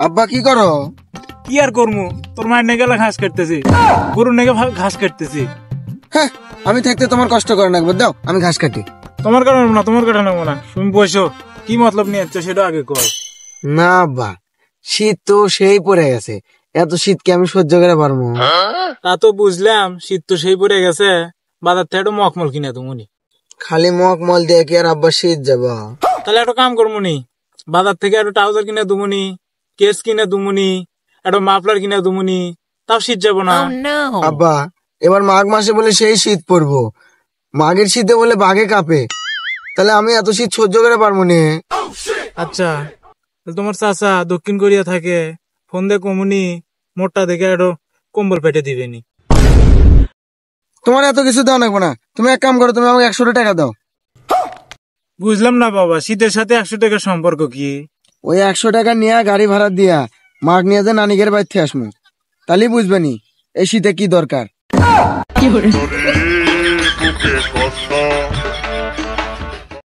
আব্বা কি করো? কি আর করবো, তোর মায়ের নেগে ঘাস কাটতেছি, গরুর নেগে ঘাস কাটতেছি। হ্যাঁ, আমি থাকতে তোমার কষ্ট করে না, দাও আমি ঘাস কাটি। তোমার কারণ না, তোমার কারণ নেবো না, তুমি বসো। কি মতলব নিয়ে যাচ্ছ সেটা আগে কর। না আব্বা, শীত তো সেই পড়ে গেছে, এত শীতকে আমি সহ্য করে পারবো? তা তো বুঝলাম, শীত তো সেই পড়ে গেছে, বাজার থেকে একটু মকমল কিনে তুমি। খালি মকমল দিয়ে কি আর আব্বা শীত যাবা? তাহলে একটা কাম করবো নি, বাজার থেকে একটু ট্রাউজার কিনে দুমুনি, কেস কিনে দুমুনি, একটু মাফলার কিনে দুমুনি, তাও শীত যাবো না। আব্বা, এবার মাঘ মাসে বলে সেই শীত পড়বো, মাঘের শীতে বলে বাঘে কাঁপে, তাহলে আমি এত শীত সহ্য করে পারবো না। আচ্ছা, তোমার চাচা দক্ষিণ কোরিয়া থাকে, ফোন দিয়ে কমুনি, মোটটা দেখে একটু কম্বল পেটে দিবেনি। তোমার এত কিছু দেওয়া লাগবে না, তুমি এক কাম করো, তুমি আমাকে 100 টাকা দাও। বুঝলাম না বাবা, শীতের সাথে 100 টাকার সম্পর্ক কি? ওই 100 টাকা নিয়ে গাড়ি ভাড়া দিয়া মাঘ নিয়ে যে নানিকের বাড়িতে আসমু, তাহলেই বুঝবেনি এই শীতে কি দরকার। বুকে কষ্ট